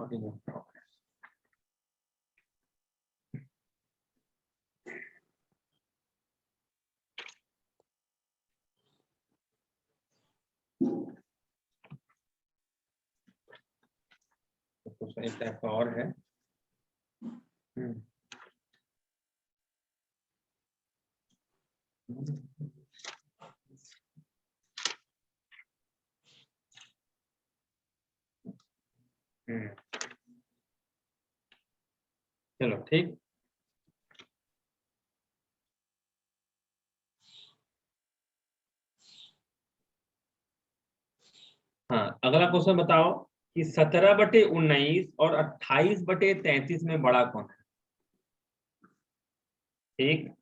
Not in progress. Question इस type का और है। चलो ठीक। हाँ, अगला क्वेश्चन बताओ कि 17/19 और 28/33 में बड़ा कौन है? ठीक।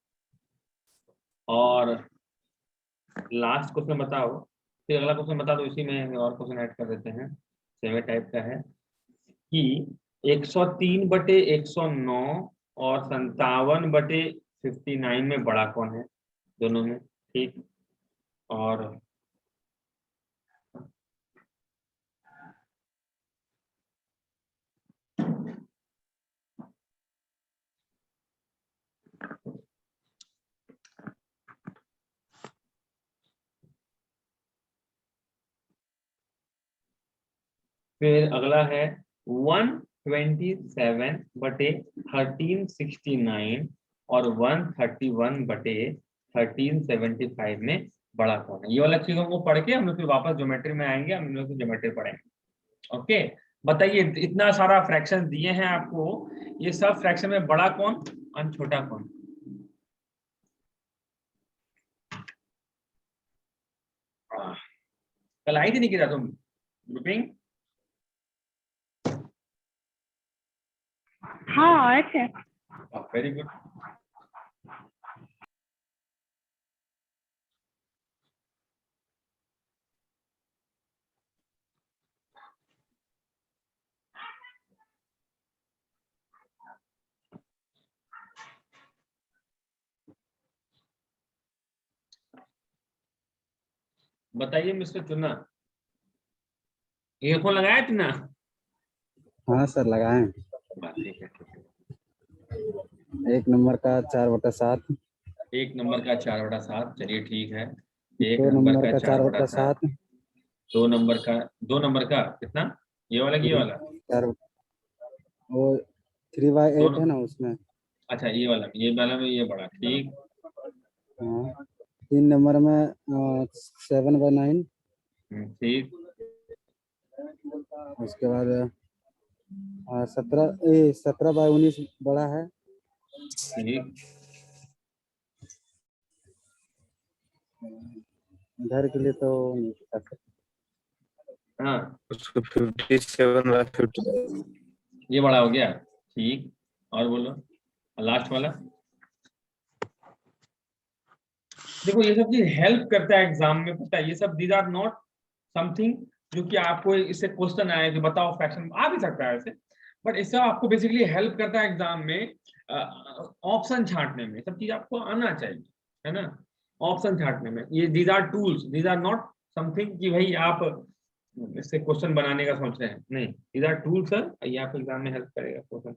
और लास्ट क्वेश्चन बताओ, फिर अगला क्वेश्चन बता दो, इसी में और क्वेश्चन ऐड कर देते हैं, सेम टाइप का है कि 103/109 और 57/59 में बड़ा कौन है दोनों में? ठीक। और फिर अगला है 127/1369 और 131/1375 में बड़ा कौन है? ये वाला चीजों को पढ़ के हम लोग फिर वापस ज्योमेट्री में आएंगे, हम लोग ज्योमेट्री पढ़ेंगे। ओके, बताइए, इतना सारा फ्रैक्शन दिए हैं आपको, ये सब फ्रैक्शन में बड़ा कौन और छोटा कौन? कल आई थी नहीं किया तुम ग्रुपिंग? हाँ आए थे। Very good. बताइए मिस्टर चुन्ना, ईयरफोन लगाया चुन्ना? हाँ सर लगाए। ठीक है। 1 नंबर का 4/7। 1 नंबर का 4/7, चलिए ठीक है। 2 नंबर का 4/7। 2 नंबर का कितना? ये वाला कि ये वाला? 4 वो 3/8 है ना उसमें। अच्छा, ये वाला में ये बड़ा, ठीक। हाँ 3 नंबर में 7/9। ठीक। उसके बाद 17/19 बड़ा है। ठीक। इधर के लिए तो नहीं बता सकते। हाँ, उसको 57/50 ये बड़ा हो गया, ठीक। और बोलो लास्ट वाला। देखो ये सब चीज हेल्प करता है एग्जाम में, पता है, ये सब दीज आर नॉट समथिंग जो कि आपको इससे क्वेश्चन आए कि बताओ फ्रैक्शन आ भी सकता है ऐसे, बट इससे आपको बेसिकली हेल्प करता है एग्जाम में ऑप्शन छांटने में। सब चीज आपको आना चाहिए, है ना, ऑप्शन छांटने में। ये these are tools, these are not something कि भाई आप इससे क्वेश्चन बनाने का सोच रहे हैं, नहीं, दीज आर टूल्स है, ये आपको एग्जाम में हेल्प करेगा क्वेश्चन।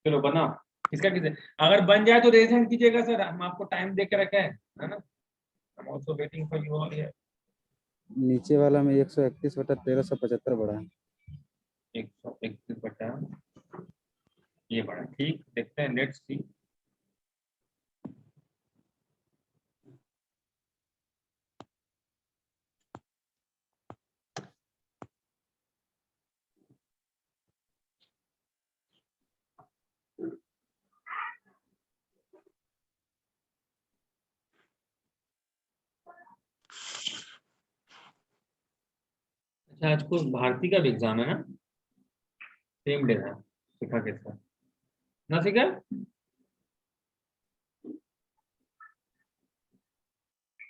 चलो बनाओ, किसका किसे, अगर बन जाए तो रेज हैंड कीजिएगा सर, हम आपको टाइम दे के रखे हैं, है ना। I'm also waiting for you all here. नीचे वाला में 131/1375 बड़ा है। 131 बटा ये बड़ा, ठीक। देखते हैं, लेट्स सी। अच्छा, आज को भारती का भी एग्जाम है ना, सेम डे है शिखा के साथ ना? शिखा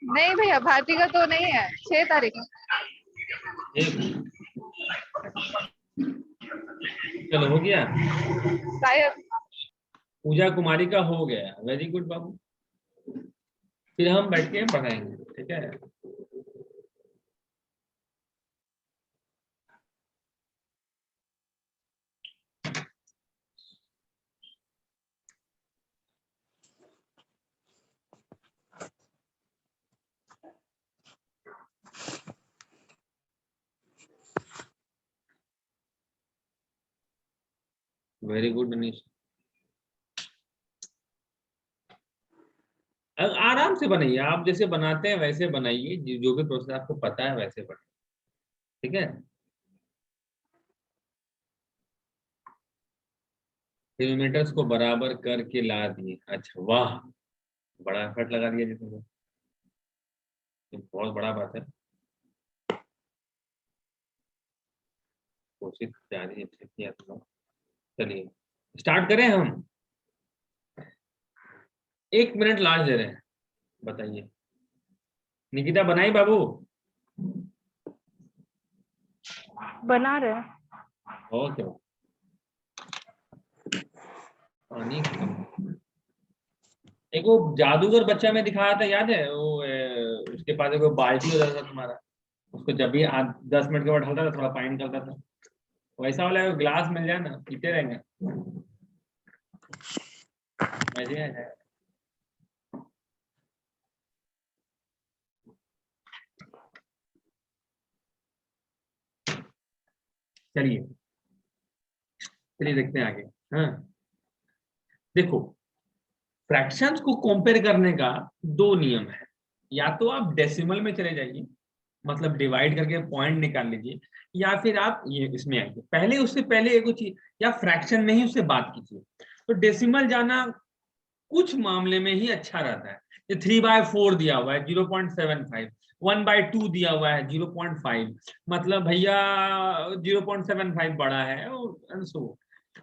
नहीं भैया, भारती का तो नहीं है, 6 तारीख को। चलो हो गया। शायद पूजा कुमारी का हो गया, वेरी गुड बाबू। फिर हम बैठ के बनाएंगे, ठीक है। Very good Anish. आराम से बनाइए, आप जैसे बनाते हैं वैसे बनाइए, जो भी प्रोसेस आपको पता है वैसे बनाइए, ठीक है। किलोमीटर्स को बराबर करके ला दिए, अच्छा वाह, बड़ा एफर्ट लगा दिया जी तुमने, ये बहुत बड़ा बात है। कोशिश जारी है, ठीक किया तुम। चलिए स्टार्ट करें हम। 1 मिनट लास्ट दे रहे हैं, बताइए। निकिता बनाई बाबू? बना रहे हैं। ओके। पानी खत्म। एक वो जादूगर बच्चा में दिखाया था, याद है वो? उसके पास एक वो बाल्टी होता था तुम्हारा, उसको जब भी 10 मिनट के बाद हल्का था, थोड़ा पानी निकलता था। वैसा वाला ग्लास मिल जाए ना, पीते रहेंगे, मजे आ जाए। चलिए चलिए देखते हैं आगे। हाँ देखो, फ्रैक्शंस को कंपेयर करने का 2 नियम है। या तो आप डेसिमल में चले जाइए, मतलब डिवाइड करके पॉइंट निकाल लीजिए, या फिर आप ये इसमें आइए। पहले उससे पहले एक चीज, या फ्रैक्शन में ही उससे बात कीजिए। तो डेसिमल जाना कुछ मामले में ही अच्छा रहता है। ये 3/4 दिया हुआ है 0.75, 1/2 दिया हुआ है 0.5, मतलब भैया 0.75 बड़ा है, और सो।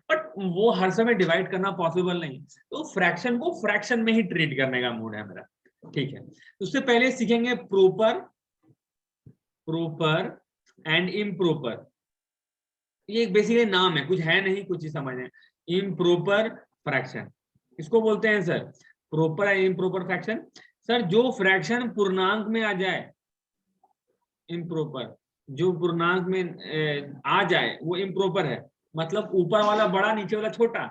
बट वो हर समय डिवाइड करना पॉसिबल नहीं, तो फ्रैक्शन को फ्रैक्शन में ही ट्रीट करने का मूड है मेरा, ठीक है। उससे पहले सीखेंगे प्रोपर, प्रोपर एंड इम्प्रोपर। ये एक बेसिकली नाम है, कुछ है नहीं, कुछ ही समझ है। इम्प्रोपर फ्रैक्शन इसको बोलते हैं sir, proper and improper fraction. Sir जो फ्रैक्शन पूर्णांक में आ जाए, इम्प्रोपर, जो पूर्णांक में आ जाए वो इम्प्रोपर है। मतलब ऊपर वाला बड़ा, नीचे वाला छोटा।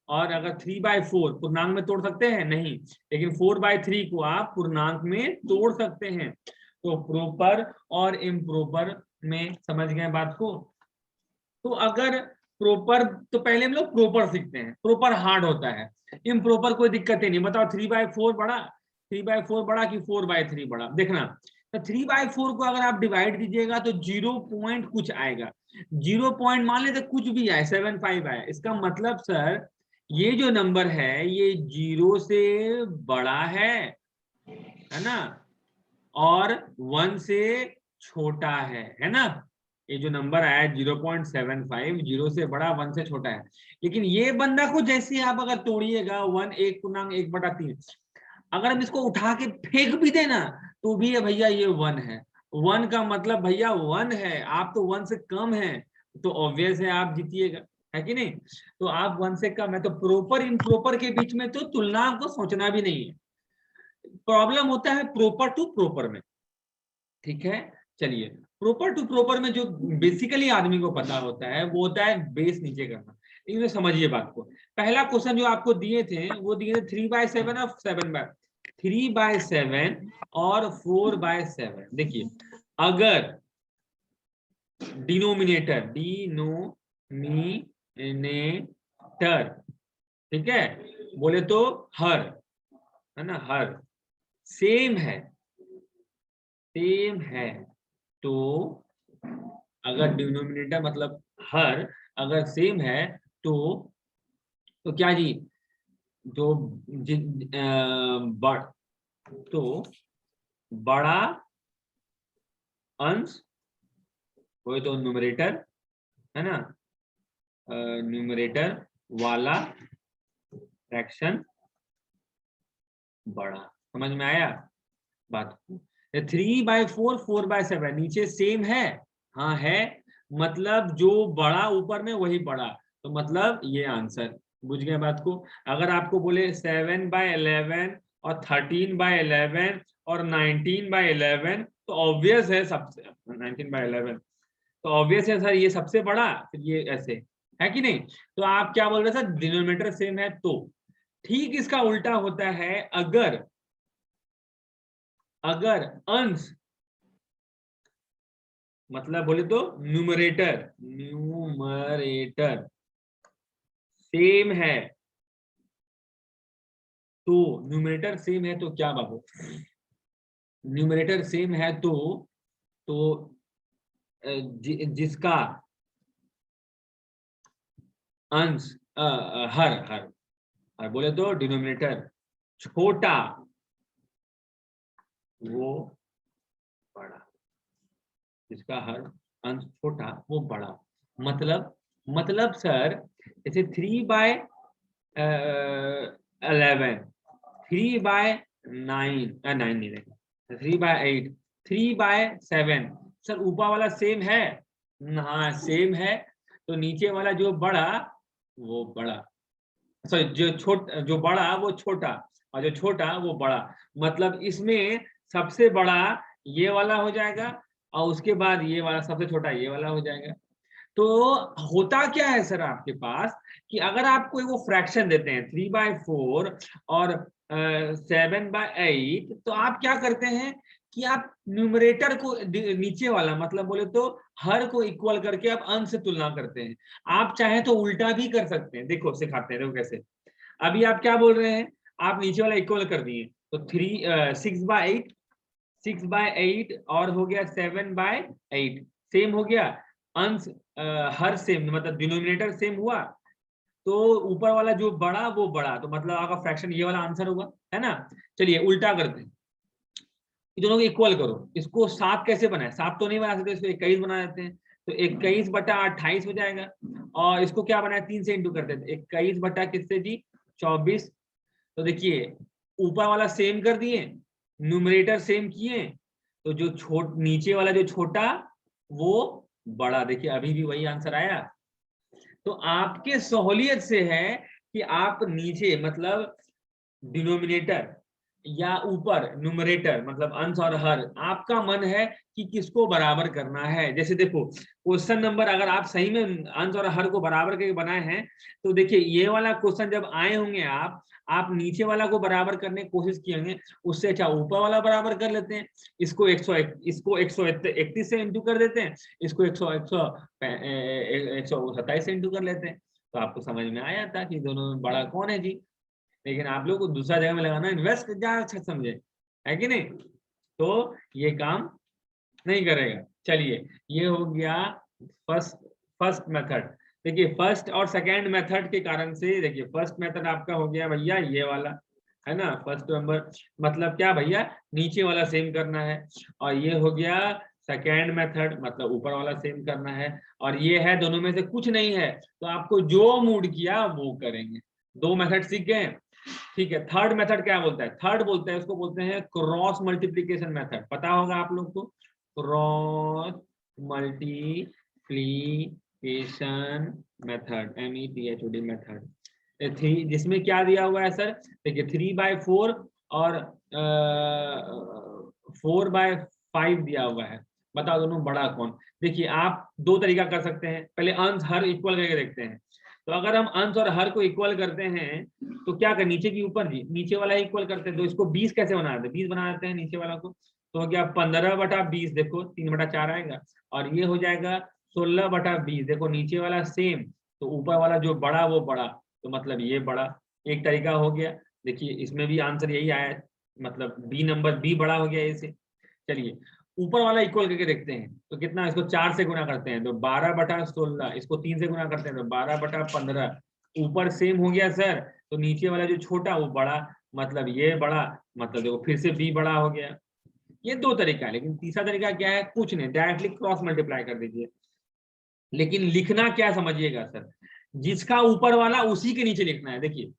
और अगर 3/4 पूर्णांक में तोड़ सकते हैं नहीं, लेकिन 4/3 को आप पूर्णांक में तोड़ सकते हैं। तो प्रॉपर और इम्प्रोपर में समझ गए बात को। तो अगर प्रॉपर, तो पहले हम लोग प्रॉपर सीखते हैं, प्रॉपर हार्ड होता है, इम्प्रॉपर कोई दिक्कत ही नहीं। बताओ 3/4 बड़ा, 3/4 बड़ा कि 4/3 बड़ा? देखना, तो 3/4 को अगर आप डिवाइड कीजिएगा तो 0 पॉइंट कुछ आएगा। 0 पॉइंट मान लेते कुछ भी आए, 75 आए, इसका मतलब सर ये जो नंबर है ये 0 से बड़ा है ना, और 1 से छोटा है ना। ये जो नंबर आया 0.75, 0 से बड़ा 1 से छोटा है। लेकिन ये बंदा को जैसे आप अगर तोड़िएगा 1/1/3, अगर हम इसको उठा के फेंक भी देना तो भी ये भैया ये 1 है। 1 का मतलब भैया 1 है, आप तो 1 से कम है, तो ऑब्वियस है आप जीतिएगा, है कि नहीं। तो आप 1 से कम है, तो प्रॉपर इम्प्रॉपर के बीच में तो तुलना आपको सोचना भी नहीं है। प्रॉब्लम होता है प्रॉपर टू प्रॉपर में, ठीक है। चलिए प्रॉपर टू प्रॉपर में जो बेसिकली आदमी को पता होता है वो होता है बेस नीचे करना। लेकिन समझिए बात को, पहला क्वेश्चन जो आपको दिए थे वो दिए थे 3/7 और 3/7 और 4/7। देखिए अगर डिनोमिनेटर, ठीक है, बोले तो हर, है ना, हर सेम है, सेम है, तो अगर डिनोमिनेटर मतलब हर अगर सेम है तो क्या जी, जो तो बड़ा अंश वो तो न्यूमरेटर, है ना, न्यूमरेटर वाला फ्रैक्शन बड़ा। समझ में आया बात? 3/4 4/7 नीचे सेम है, हाँ है, मतलब जो बड़ा ऊपर में वही बड़ा, तो मतलब ये आंसर बुझ गए बात को? अगर आपको बोले 7/11 और 13/11 और 19/11 तो ऑब्वियस है सबसे 19/11 तो ऑब्वियस है सर ये सबसे बड़ा, फिर ये ऐसे है कि नहीं? तो आप क्या बोल रहे हैं सर, डिनोमिनेटर सेम है तो। ठीक इसका उल्टा होता है अगर अंश मतलब बोले तो न्यूमरेटर सेम है तो, न्यूमरेटर सेम है तो क्या बाबू, न्यूमरेटर सेम है तो जिसका अंश हर बोले तो डिनोमिनेटर छोटा वो बड़ा, जिसका हर अंश छोटा वो बड़ा। मतलब सर जैसे 3/11 3/9 9 नहीं रहेगा, 3/8 3/7 सर ऊपर वाला सेम है, हाँ सेम है, तो नीचे वाला जो बड़ा वो बड़ा, सॉरी जो बड़ा वो छोटा और जो छोटा वो बड़ा। मतलब इसमें सबसे बड़ा ये वाला हो जाएगा और उसके बाद ये वाला सबसे छोटा ये वाला हो जाएगा। तो होता क्या है सर आपके पास कि अगर आपको वो फ्रैक्शन देते हैं 3/4 और 7/8 तो आप क्या करते हैं कि आप न्यूमरेटर को नीचे वाला मतलब बोले तो हर को इक्वल करके आप अंश से तुलना करते हैं। आप चाहे तो उल्टा भी कर सकते हैं, देखो सिखाते हैं, देखो कैसे। अभी आप क्या बोल रहे हैं, आप नीचे वाला इक्वल कर दिए तो 6/8 और हो गया 7/8 सेम हो गया, अंश हर सेम मतलब डिनोमिनेटर सेम हुआ, तो ऊपर वाला जो बड़ा वो बड़ा, तो मतलब आपका फ्रैक्शन ये वाला आंसर होगा, है ना? चलिए उल्टा करते हैं, दोनों को इक्वल करो। इसको 7 कैसे बनाए, 7 तो नहीं बना सकते, इसको 21 बना देते हैं, तो 21/28 हो जाएगा। और इसको क्या बनाए, 3 से इंटू करते हैं, 21 बटा किससे जी 24। तो देखिए ऊपर वाला सेम कर दिए, न्यूमरेटर सेम किए, तो जो नीचे वाला जो छोटा वो बड़ा, देखिए अभी भी वही आंसर आया। तो आपके सहूलियत से है कि आप नीचे मतलब डिनोमिनेटर या ऊपर न्यूमरेटर मतलब अंश और हर, आपका मन है कि किसको बराबर करना है। जैसे देखो क्वेश्चन नंबर अगर आप सही में अंश और हर को बराबर करके बनाए हैं तो देखिए ये वाला क्वेश्चन जब आए होंगे आप नीचे वाला को बराबर करने की कोशिश किए होंगे, उससे अच्छा ऊपर वाला बराबर कर लेते हैं। इसको 131 से इंटू कर देते हैं, इसको 127 से इंटू कर लेते हैं, तो आपको समझ में आया था कि दोनों में बड़ा कौन है जी। लेकिन आप लोग को दूसरा जगह में लगाना, इन्वेस्ट ज्यादा अच्छा समझे, है कि नहीं? तो ये काम नहीं करेगा। चलिए ये हो गया फर्स्ट मेथड। देखिए फर्स्ट और सेकेंड मेथड के कारण से, देखिए फर्स्ट मेथड आपका हो गया भैया ये वाला, है ना? फर्स्ट नंबर मतलब क्या भैया, नीचे वाला सेम करना है, और ये हो गया सेकेंड मेथड मतलब ऊपर वाला सेम करना है, और ये है दोनों में से कुछ नहीं है तो आपको जो मूड किया वो करेंगे। 2 मेथड सीख गए, ठीक है। थर्ड मेथड क्या बोलता है, थर्ड बोलता है उसको बोलते हैं क्रॉस मल्टीप्लीकेशन मेथड, पता होगा आप लोग को, cross multiplication method, METHOD method. जिसमें क्या दिया हुआ है सर, देखिए 3/4 और 4/5 दिया हुआ है, बताओ दोनों बड़ा कौन। देखिए आप 2 तरीका कर सकते हैं, पहले अंश हर इक्वल करके देखते हैं। तो अगर हम अंश और हर को इक्वल करते हैं तो क्या कर, नीचे की ऊपर जी, नीचे वाला इक्वल करते हैं, तो इसको 20 कैसे बना देते हैं, 20 बना देते हैं नीचे वाला को, तो हो गया 15/20, देखो 3/4 आएगा, और ये हो जाएगा 16/20, देखो नीचे वाला सेम तो ऊपर वाला जो बड़ा वो बड़ा, तो मतलब ये बड़ा, एक तरीका हो गया। देखिए इसमें भी आंसर यही आया, मतलब बी बड़ा हो गया इसे। चलिए ऊपर वाला इक्वल करके देखते हैं, तो कितना, इसको 4 से गुना करते हैं तो 12/16, इसको 3 से गुना करते हैं तो 12/15, ऊपर सेम हो गया सर, तो नीचे वाला जो छोटा वो बड़ा, मतलब ये बड़ा, मतलब देखो फिर से बी बड़ा हो गया। ये 2 तरीका है, लेकिन तीसरा तरीका क्या है, कुछ नहीं, डायरेक्टली क्रॉस मल्टीप्लाई कर दीजिए। लेकिन लिखना क्या समझिएगा सर, जिसका ऊपर वाला उसी के नीचे लिखना है। देखिए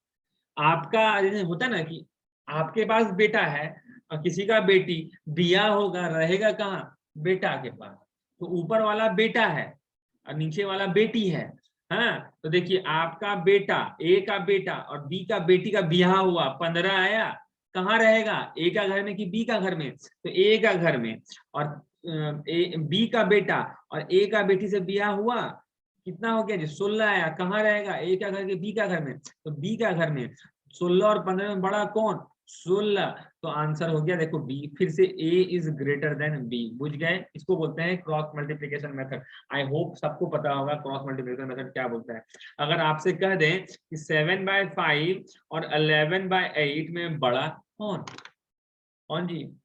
आपका जैसे होता है ना कि आपके पास बेटा है और किसी का बेटी, दिया होगा रहेगा कहाँ, बेटा के पास, तो ऊपर वाला बेटा है और नीचे वाला बेटी है, हाँ, तो देखिए आपका बेटा, ए का बेटा और बी का बेटी का ब्याह हुआ, 15 आया, कहाँ रहेगा, ए का घर में कि बी का घर में, तो ए का घर में। और बी का बेटा और ए का बेटी से ब्याह हुआ, कितना हो गया जी, 16 आया, कहाँ रहेगा, ए का घर के बी का घर में, तो बी का घर में। 16 और 15 में बड़ा कौन, 16, तो आंसर हो गया देखो बी। फिर से ए इज ग्रेटर देन बी, बुझ गए, इसको बोलते हैं cross multiplication method. I hope सबको पता होगा क्रॉस मल्टीप्लिकेशन मेथड क्या बोलता है। अगर आपसे कह दें कि 7/5 और 11/8 में बड़ा कौन, कौन जी,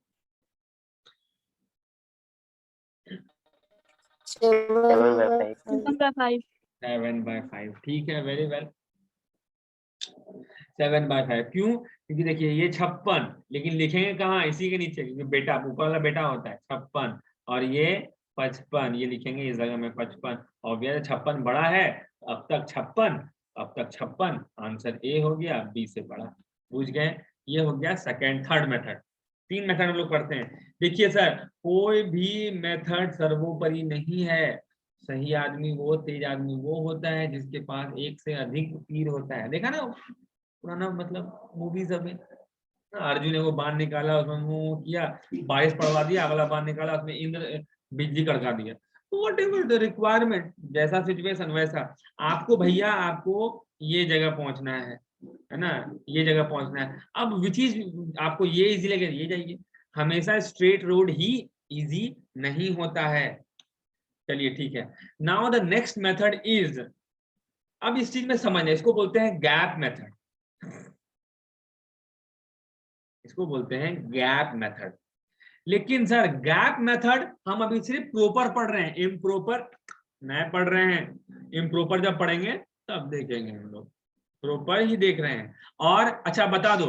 7/5, ठीक है, वेरी वेल, 7/5। क्यों, क्योंकि देखिए ये 56, लेकिन लिखेंगे कहाँ, इसी के नीचे, क्योंकि बेटा ऊपर वाला बेटा होता है 56, और ये 55, ये लिखेंगे इस जगह में 55। और 56 बड़ा है, अब तक 56, अब तक 56, आंसर ए हो गया, बी से बड़ा, बुझ गए। ये हो गया सेकंड, थर्ड मेथड। 3 मेथड हम लोग करते हैं। देखिए सर, कोई भी मेथड सर्वोपरि नहीं है। सही आदमी वो, तेज आदमी वो होता है जिसके पास एक से अधिक तीर होता है। देखा ना पुराना मतलब मूवी सब में, अर्जुन ने वो बाण निकाला, उसमें वो किया, बारिश पड़वा दिया, अगला बाण निकाला, उसमें इंद्र बिजली कड़का दिया। वॉट एवर द रिक्वायरमेंट, जैसा सिचुएशन वैसा। आपको भैया, आपको ये जगह पहुंचना है ना, ये जगह पहुंचना है। अब विच इज आपको ये इजी लगे, ये जाइए। हमेशा स्ट्रेट रोड ही इजी नहीं होता है। चलिए ठीक है, now the next method is, अब इस चीज में समझ, इसको बोलते हैं गैप मेथड, इसको बोलते हैं गैप मेथड। लेकिन सर गैप मेथड हम अभी सिर्फ प्रॉपर पढ़ रहे हैं, इम्प्रॉपर नहीं पढ़ रहे हैं। इम्प्रॉपर जब पढ़ेंगे तब देखेंगे हम लोग, प्रॉपर ही देख रहे हैं। और अच्छा बता दो,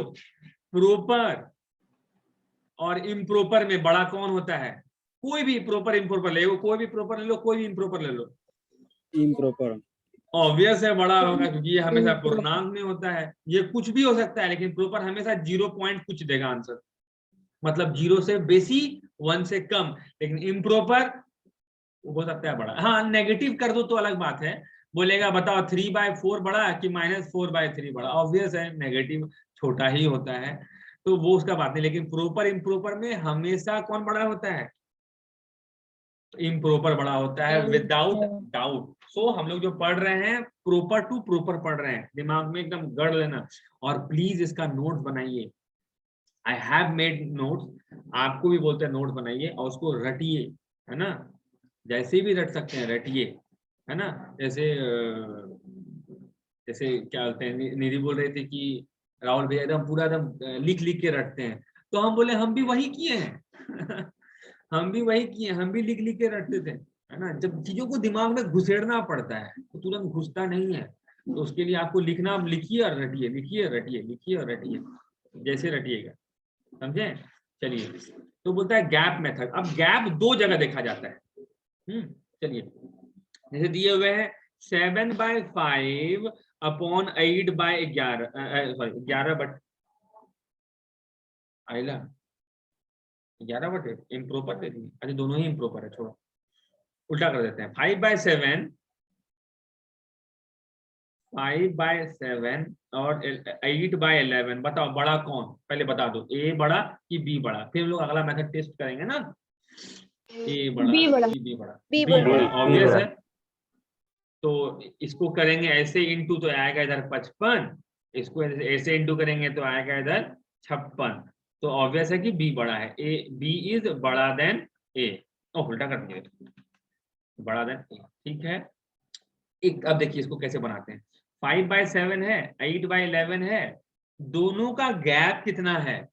प्रॉपर और इम्प्रॉपर में बड़ा कौन होता है, कोई भी प्रॉपर इम्प्रॉपर ले लो, कोई भी प्रॉपर ले लो, कोई भी इम्प्रॉपर ले लो, इम्प्रॉपर ऑब्वियस है बड़ा होगा, क्योंकि ये हमेशा पूर्णांक में होता है। ये कुछ भी हो सकता है, लेकिन प्रॉपर हमेशा 0 पॉइंट कुछ देगा आंसर, मतलब 0 से बेसी, 1 से कम। लेकिन इम्प्रॉपर हो सकता है बड़ा, हाँ नेगेटिव कर दो तो अलग बात है, बोलेगा बताओ 3/4 बड़ा कि -4/3 बड़ा, ऑब्वियस है नेगेटिव छोटा ही होता है, तो वो उसका बात नहीं। लेकिन प्रॉपर इम्प्रॉपर में हमेशा कौन बड़ा होता है, इम्प्रॉपर बड़ा होता है, विदाउट डाउट। सो हम लोग जो पढ़ रहे हैं प्रॉपर टू प्रॉपर पढ़ रहे हैं, दिमाग में एकदम गढ़ लेना। और प्लीज इसका नोट बनाइए, आई हैव मेड नोट्स, आपको भी बोलते हैं नोट बनाइए और उसको रटिए, है ना, जैसे भी रट सकते हैं रटिए, है ना। जैसे जैसे क्या बोलते हैं, निधि बोल रहे थे कि राहुल भैया एकदम पूरा एकदम लिख लिख के रटते हैं, तो हम बोले हम भी वही किए हैं हम भी वही किए, हम भी लिख लिख के रटते थे, है ना। जब चीजों को दिमाग में घुसेड़ना पड़ता है तो तुरंत घुसता नहीं है, तो उसके लिए आपको लिखना, लिखिए और रटिए, लिखिए रटिए, लिखिए और रटिए, जैसे रटिएगा, समझे। चलिए, तो बोलता है गैप मेथड। अब गैप 2 जगह देखा जाता है। चलिए, जैसे दिए हुए हैं 7/5 अपॉन 8/11, सॉरी 11 आइला 11/8 इम्प्रॉपर दे दी, अच्छा दोनों ही इम्प्रॉपर है, छोड़ो उल्टा कर देते हैं। 5/7 और 8/11, बताओ बड़ा कौन, पहले बता दो, ए बड़ा कि बी बड़ा, फिर हम लोग अगला मेथड टेस्ट करेंगे ना, ए बड़ा कि बी बड़ा, बी बड़ा ऑब्वियस है। तो इसको करेंगे ऐसे इंटू तो आएगा इधर 55, इसको ऐसे इंटू करेंगे तो आएगा इधर 56, तो ऑब्वियस है कि बी बड़ा है, ए बी इज बड़ा देन ए, उल्टा कर दिए, बड़ा देन ए, ठीक है। एक अब देखिए इसको कैसे बनाते हैं, 5/7 है, 8/11 है, दोनों का गैप कितना है,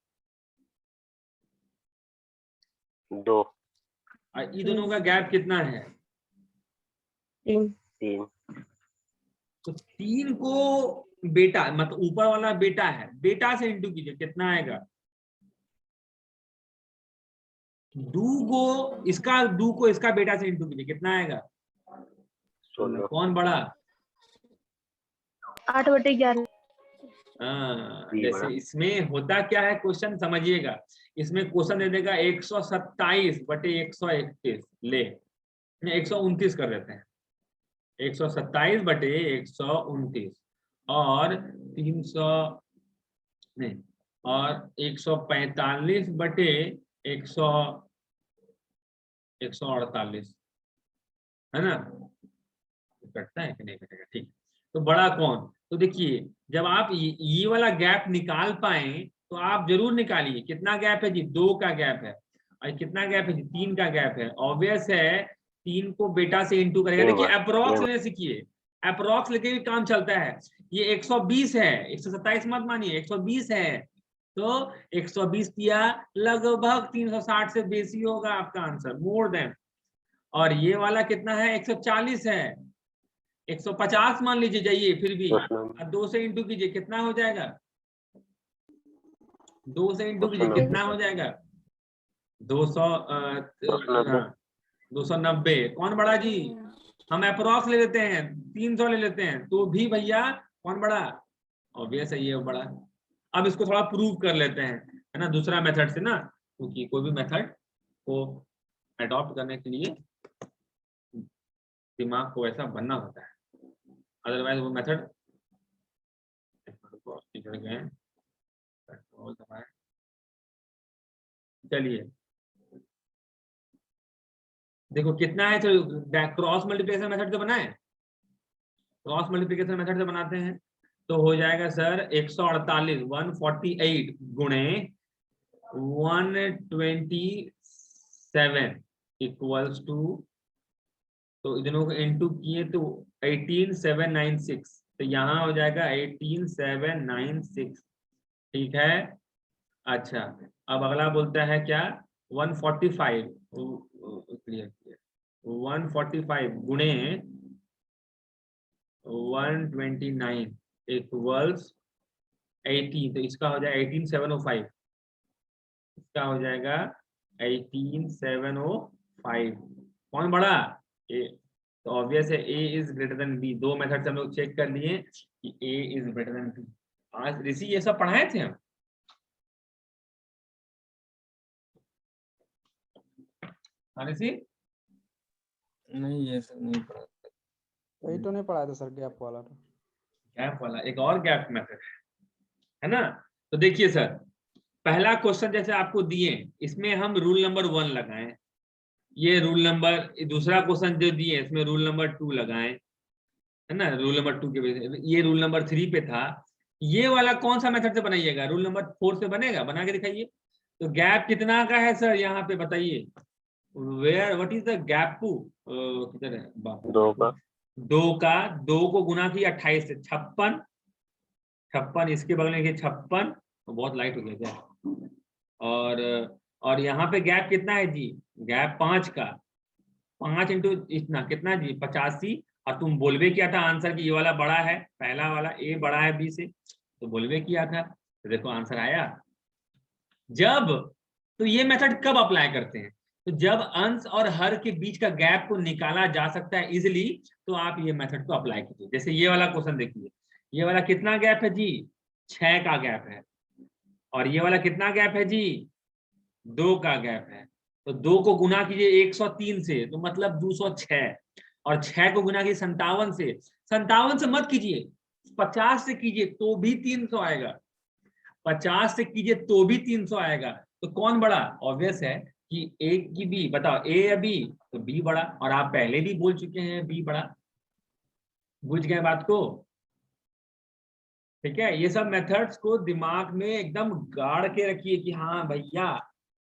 2, ये दोनों का गैप कितना है, 3, तो 3 को बेटा, मतलब ऊपर वाला बेटा है, बेटा से इंटू कीजिए, कितना आएगा, 2 को इसका बेटा से इंटू कीजिए, कितना आएगा, 16, कौन बड़ा, 8/11। जैसे इसमें होता क्या है, क्वेश्चन समझिएगा, इसमें क्वेश्चन दे देगा 127/131, ले 129 कर देते हैं, 127 बटे 129 और 300 नहीं, और 145 बटे 148 है ना, कटता है कि नहीं कटेगा, ठीक। तो बड़ा कौन, तो देखिए जब आप ये वाला गैप निकाल पाए तो आप जरूर निकालिए। कितना गैप है जी, 2 का गैप है, और कितना गैप है जी, 3 का गैप है। ऑब्वियस है 3 को बेटा से इंटू करेगा। देखिए अप्रोक्स लेने सीखिए, अप्रोक्स लेके भी काम चलता है। ये 120 है, 127 मत मानिए, 120 है, तो 120 किया लगभग 360 से बेसी होगा आपका आंसर, मोर देन। और ये वाला कितना है, 140 है, 150 मान लीजिए, जाइए फिर भी 2 से इंटू कीजिए, कितना हो जाएगा, 2 से इंटू कीजिए, कितना हो जाएगा, 290। कौन बड़ा जी, हम अप्रोक्स ले लेते हैं, 300 ले लेते हैं, तो भी भैया कौन बड़ा, ऑब्वियस है ये बड़ा। अब इसको थोड़ा प्रूव कर लेते हैं, है ना, दूसरा मेथड से ना, क्योंकि कोई भी मेथड को अडॉप्ट करने के लिए दिमाग को ऐसा बनना होता है, अदरवाइज वो मेथड चलिए देखो कितना है, तो क्रॉस मल्टीप्लिकेशन मेथड से बनाए, क्रॉस मल्टीप्लिकेशन मेथड से बनाते हैं, तो हो जाएगा सर 148 148 गुणे 127 इक्वल्स टू, तो दोनों को इनटू किए तो 18796, तो यहाँ हो जाएगा 18796, ठीक है। अच्छा अब अगला बोलता है क्या, 145 क्लियर 145 गुणे 129 इक्वल्स 18, तो इसका हो जाएगा 18705, इसका हो जाएगा 18705। कौन बड़ा, ए, तो ऑब्वियस है ए इज ग्रेटर देन बी। दो मेथड से हम लोग चेक कर लिए कि ए इज ग्रेटर देन बी। आज ऋषि ये सब पढ़ाए थे हम, ऋषि नहीं ये सब नहीं पढ़ा। वही तो नहीं पढ़ाया था सर, गैप वाला तो। गैप वाला एक और गैप मेथड है ना। तो देखिए सर, पहला क्वेश्चन जैसे आपको दिए, इसमें हम रूल नंबर 1 लगाएं, ये रूल नंबर, दूसरा क्वेश्चन जो दिए इसमें रूल नंबर 2 लगाएं, है ना, रूल नंबर 2 के बेस, ये रूल नंबर 3 पे था। ये वाला कौन सा मेथड से बनाइएगा, रूल नंबर 4 से बनेगा, बना के दिखाइए। तो गैप कितना का है सर, यहाँ पे बताइए, where what is the gap to, किधर है, 2 का, 2 को गुना किया 28 से, 56, इसके बगल में 56, तो बहुत लाइट हो गया क्या, और यहाँ पे गैप कितना है जी, गैप 5 का, 5 इंटू इतना कितना जी 85। और तुम बोलवे किया था आंसर कि ये वाला बड़ा है, पहला वाला ए बड़ा है बी से, तो बोलवे किया था, तो देखो आंसर आया। जब, तो ये मेथड कब अप्लाई करते हैं, तो जब अंश और हर के बीच का गैप को निकाला जा सकता है इजिली, तो आप ये मेथड को अप्लाई कीजिए। जैसे ये वाला क्वेश्चन देखिए, ये वाला कितना गैप है जी, 6 का गैप है, और ये वाला कितना गैप है जी, 2 का गैप है। तो 2 को गुना कीजिए 103 से, तो मतलब 206, और 6 को गुना कीजिए 57 से, 57 से मत कीजिए, 50 से कीजिए तो भी 300 आएगा, 50 से कीजिए तो भी 300 आएगा। तो कौन बड़ा, ऑब्वियस है कि ए की बी, बताओ ए या बी, तो बी बड़ा, और आप पहले भी बोल चुके हैं बी बड़ा, बुझ गए बात को, ठीक है। ये सब मेथड्स को दिमाग में एकदम गाड़ के रखिए कि हाँ भैया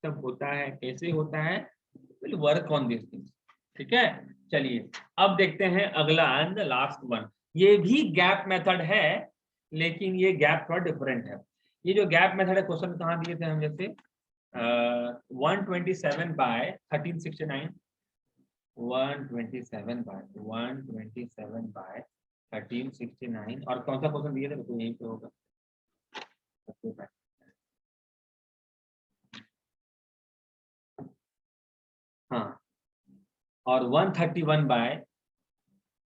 सब होता है, कैसे होता है, will work on this things, ठीक है। चलिए अब देखते हैं अगला एंड लास्ट वन, ये भी गैप मेथड है, लेकिन ये गैप थोड़ा डिफरेंट है। ये जो गैप मेथड है, क्वेश्चन कहाँ दिए थे हम, जैसे 127 बाय 1369, 127 बाय 1369, और कौन सा क्वेश्चन दिए थे, तो यहीं पे होगा, हाँ, और 131 बाय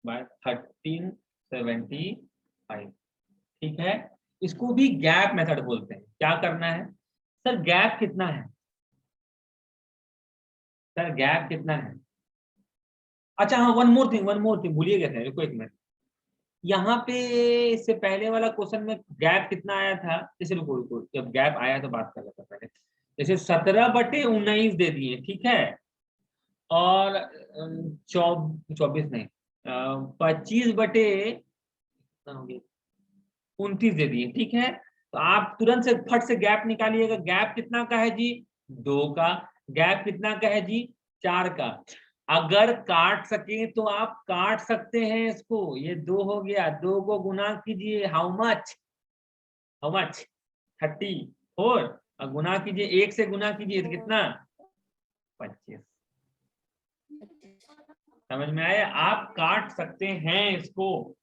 1375, ठीक है। इसको भी गैप मेथड बोलते हैं। क्या करना है सर, गैप कितना है सर, गैप कितना है, अच्छा हाँ, वन मोर थिंग भूलिए गए थे, रुको एक मिनट। यहाँ पे इससे पहले वाला क्वेश्चन में गैप कितना आया था, जैसे रुको रुको, जब गैप आया तो बात कर लेते हैं पहले। जैसे 17/19 दे दिए, ठीक है, और 24 नहीं, 25/29 दे दिए, ठीक है। तो आप तुरंत से फट से गैप निकालिएगा। गैप कितना का है जी? 2 का। गैप कितना का है जी? 4 का। अगर काट सके तो आप काट सकते हैं इसको। ये 2 हो गया, 2 को गुना कीजिए, हाउ मच 34, और गुना कीजिए, 1 से गुना कीजिए तो कितना? 25। समझ में आया? आप काट सकते हैं इसको,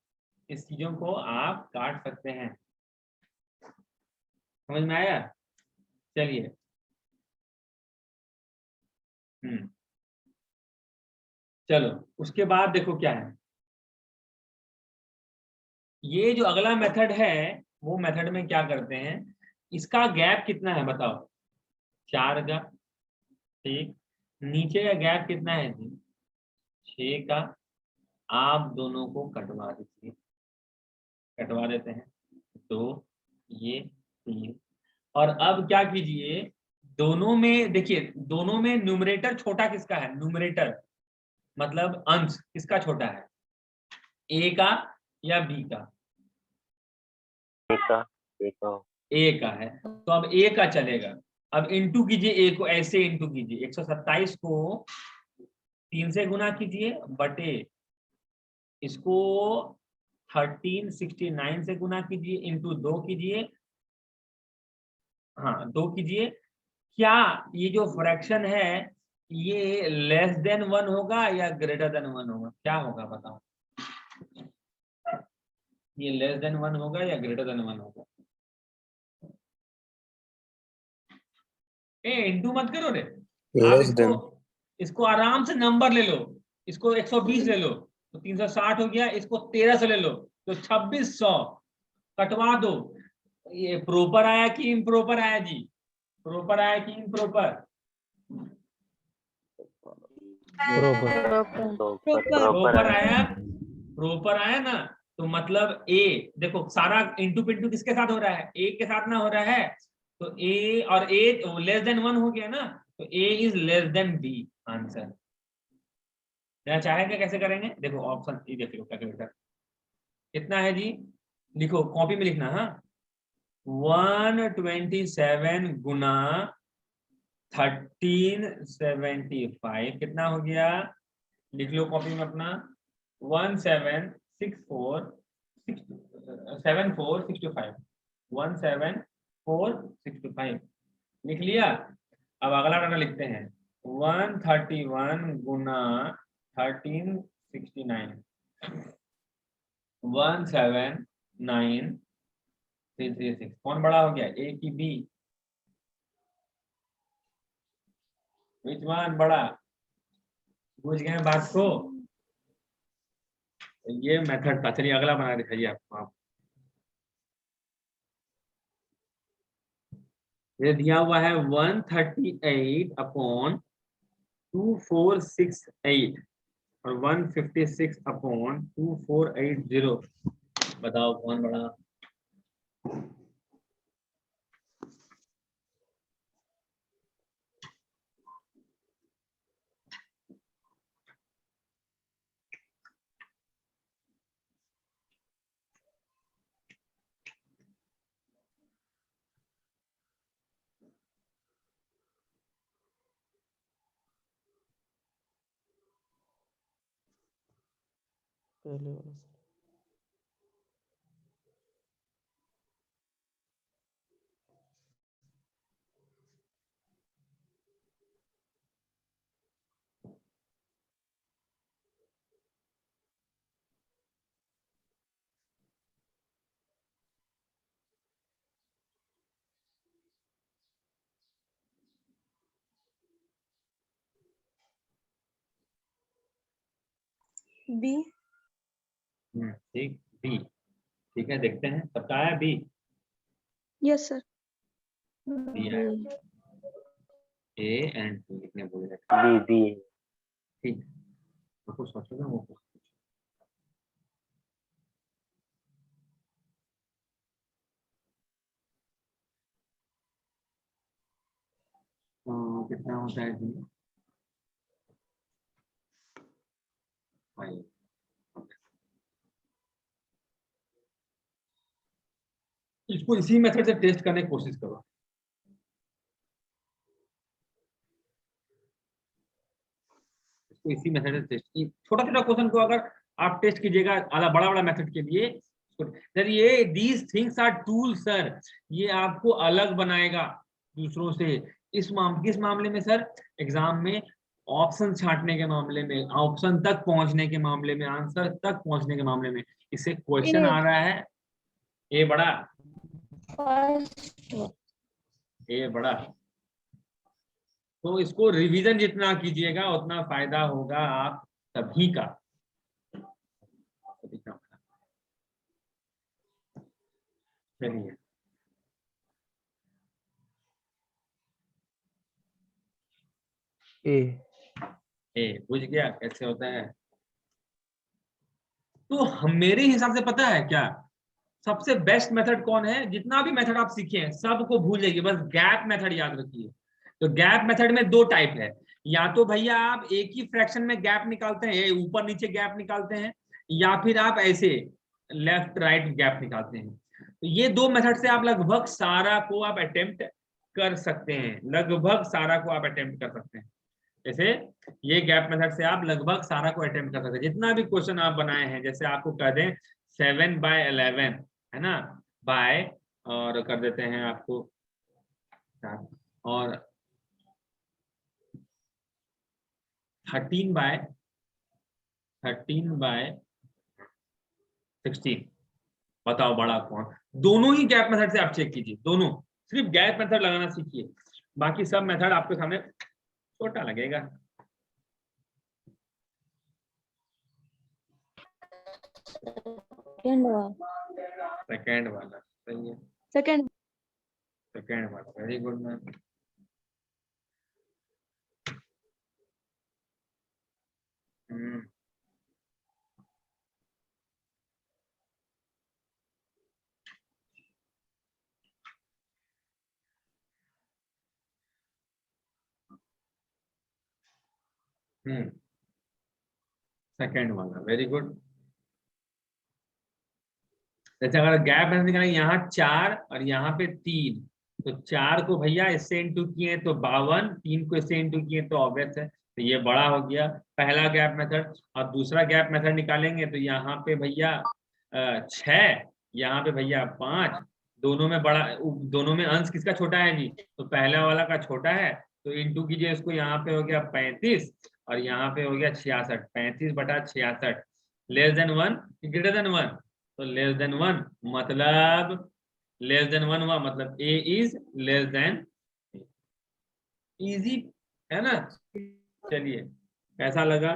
इस चीजों को आप काट सकते हैं। समझ में आया? चलिए, चलो उसके बाद देखो क्या है। ये जो अगला मेथड है, वो मेथड में क्या करते हैं, इसका गैप कितना है बताओ? 4 का, ठीक। नीचे का गैप कितना है जी? 6 का। आप दोनों को कटवा दीजिए, कटवा देते हैं। 2, ये 3। और अब क्या कीजिए, दोनों में देखिए, दोनों में न्यूमरेटर छोटा किसका है? न्यूमरेटर मतलब अंश किसका छोटा है? ए का या बी का? ए का। ए का है, तो अब ए का चलेगा। अब इंटू कीजिए, ए को ऐसे इंटू कीजिए, 127 को 3 से गुना कीजिए, बटे इसको 1369 से गुना कीजिए, इंटू 2 कीजिए। हाँ 2 कीजिए। क्या ये जो फ्रैक्शन है ये लेस देन 1 होगा या ग्रेटर देन 1 होगा? क्या होगा बताओ? ये लेस देन 1 होगा या ग्रेटर देन 1 होगा? इंटू मत करो रे, आप इसको आराम से नंबर ले लो। इसको 120 ले लो तो 360 हो गया, इसको 13 से ले लो तो 2600। कटवा दो। ये प्रॉपर आया कि इम्प्रॉपर आया जी? प्रॉपर आया कि इम्प्रॉपर? प्रॉपर आया, प्रॉपर आया ना। तो मतलब ए, देखो सारा इंटू पिंटू किसके साथ हो रहा है? ए के साथ ना हो रहा है। तो ए और ए लेस देन 1 हो गया ना, तो A is less than B answer. चाहेंगे कैसे करेंगे? देखो ऑप्शन ई देख लो, कैलकुलेटर कितना है जी? लिखो, कॉपी में लिखना। हाँ 127 गुना 1375 कितना हो गया? लिख लो कॉपी में अपना। 1764665 17465 लिख लिया। अब अगला डाटा लिखते हैं, 131 गुना 1369 179336। कौन बड़ा हो गया, ए की बी? विच वन बड़ा? बुझ गए बात को? ये मेथड था। चलिए अगला बना दिखाइए आपको। आप ये दिया हुआ है 138/2468 और 156/2480। बताओ कौन बड़ा? पहले वाला बी। ठीक, बी। ठीक है, देखते हैं सबका आया बी? Yes sir. दिया है ए एंड बी लिखने बोल रहे थे। बी। ठीक, कुछ सोचो ना वो कितना होता है जी भाई। इसको इसी मेथड से टेस्ट करने की कोशिश करो। इसको इसी मेथड से टेस्ट, छोटा छोटा क्वेश्चन को अगर आप टेस्ट कीजिएगा आधा बड़ा बड़ा मेथड के लिए, सर ये these things are tool sir, ये आपको अलग बनाएगा दूसरों से। किस मामले में सर? एग्जाम में ऑप्शन छांटने के मामले में, ऑप्शन तक पहुंचने के मामले में, आंसर तक पहुंचने के मामले में। इससे क्वेश्चन आ रहा है ए बड़ा, ए बड़ा। तो इसको रिवीजन जितना कीजिएगा उतना फायदा होगा आप सभी का। चलिए बुझ गया कैसे होता है। तो मेरे हिसाब से पता है क्या सबसे बेस्ट मेथड कौन है? जितना भी मेथड आप सीखे हैं सबको भूल जाइए, बस गैप मेथड याद रखिए। तो गैप मेथड में दो टाइप है, या तो भैया आप एक ही फ्रैक्शन में गैप निकालते हैं, ऊपर नीचे गैप निकालते हैं, या फिर आप ऐसे लेफ्ट राइट गैप निकालते हैं। तो ये दो मेथड से आप लगभग सारा को आप अटेम्प्ट कर सकते हैं, लगभग सारा को आप अटेम्प्ट कर सकते हैं। जैसे ये गैप मेथड से आप लगभग सारा को अटेम्प्ट कर सकते हैं, जितना भी क्वेश्चन आप बनाए हैं। जैसे आपको कह दें 7/11 है ना, बाय, और कर देते हैं आपको, और 13/16। बताओ बड़ा कौन? दोनों ही गैप मेथड से आप चेक कीजिए, दोनों। सिर्फ गैप मेथड लगाना सीखिए, बाकी सब मेथड आपके सामने छोटा लगेगा। सेकंड वाला सही है, सेकंड सेकंड वाला वेरी गुड मैम। सेकंड वाला वेरी गुड। जैसे अगर गैप मेथड निकालेंगे, यहाँ 4 और यहाँ पे 3, तो 4 को भैया इससे इंटू किए तो 52, 3 को इससे इंटू किए तो ऑब्वियस है, तो ये बड़ा हो गया पहला गैप मेथड। और दूसरा गैप मेथड निकालेंगे तो यहाँ पे भैया 6, यहाँ पे भैया 5, दोनों में बड़ा, दोनों में अंश किसका छोटा है जी? तो पहला वाला का छोटा है, तो इंटू कीजिए इसको, यहाँ पे हो गया 35 और यहाँ पे हो गया 66। 35/66 लेस देन 1 ग्रेटर देन 1, तो लेस देन 1 मतलब लेस देन 1 हुआ, मतलब ए इज लेस देन। इजी है ना? चलिए कैसा लगा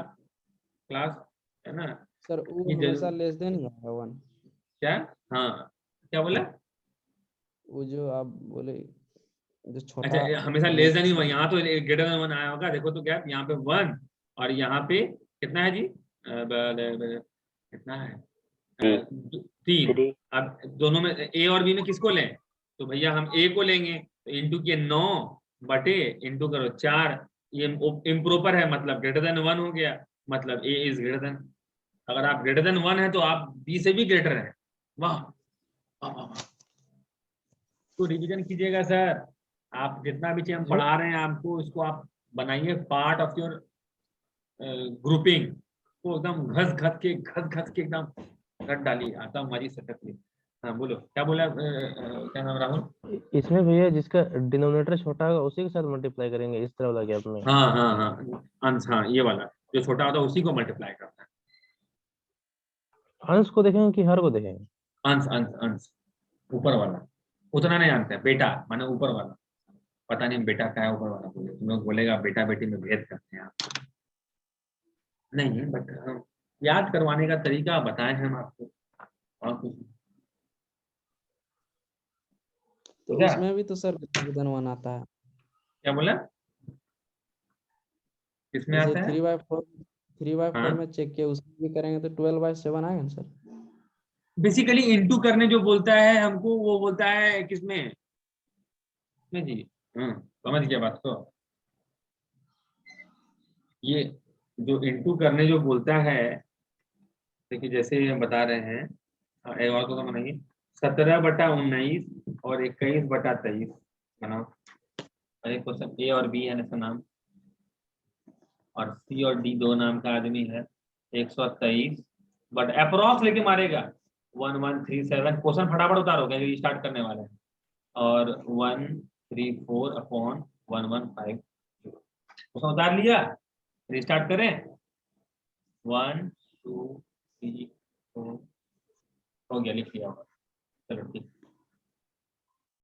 क्लास, है ना? सर वो हमेशा लेस देन ही आएगा 1। क्या? हाँ क्या बोला? वो जो आप बोले जो छोटा, अच्छा हमेशा लेस देन ही हुआ, यहाँ तो ग्रेटर देन 1 आया होगा। देखो तो गैप यहाँ पे 1 और यहाँ पे कितना है जी? कितना है? 3। अब दोनों में ए और बी में किसको लें? तो भैया हम ए को लेंगे, तो इंटू किए 9 बटे इंटू करो 4, ये इम्प्रॉपर है, मतलब ग्रेटर देन 1 हो गया, मतलब ए इज ग्रेटर देन। अगर आप ग्रेटर देन 1 है तो आप बी से भी ग्रेटर है। वाह, तो रिवीजन कीजिएगा सर, आप जितना भी चीज हम पढ़ा रहे हैं आपको, इसको आप बनाइए पार्ट ऑफ योर ग्रुपिंग को, एकदम घस के एकदम रट डालिए, आता हमारी सकत में। हाँ बोलो क्या बोला, क्या नाम राहुल? इसमें भैया जिसका डिनोमिनेटर छोटा होगा उसी के साथ मल्टीप्लाई करेंगे, इस तरह वाला गैप में। हाँ अंश, हाँ ये वाला जो छोटा होता है उसी को मल्टीप्लाई करता है। अंश को देखेंगे कि हर को देखेंगे? अंश अंश अंश, ऊपर वाला उतना नहीं जानते, बेटा माने ऊपर वाला। पता नहीं बेटा क्या है, ऊपर वाला बोले, तुम लोग बोलेगा बेटा बेटी में भेद करते हैं आप, नहीं बट हम याद करवाने का तरीका बताए हैं हम आपको, और कुछ नहीं। तो उसमें भी तो सर विधन आता है। क्या बोला? किसमें आता है? 3/4 हाँ। में चेक किया, उसमें भी करेंगे तो 12/7 आएगा ना सर? बेसिकली इनटू करने जो बोलता है हमको, वो बोलता है किसमें में जी। समझ गया बात को। ये जो इनटू करने जो बोलता है, देखिए जैसे हम बता रहे हैं, एक और तो नहीं, 17/19 और 21/23 बनाओ। अरे क्वेश्चन ए और बी है ना नाम, और सी और डी दो नाम का आदमी है। 123 बट अप्रोक्स लेके मारेगा 1137। क्वेश्चन फटाफट उतारो क्योंकि स्टार्ट करने वाले हैं। और 134/1150। क्वेश्चन उतार लिया, रिस्टार्ट करें। 1 2 3 4 हो गया, लिख लिया होगा। चलो ठीक।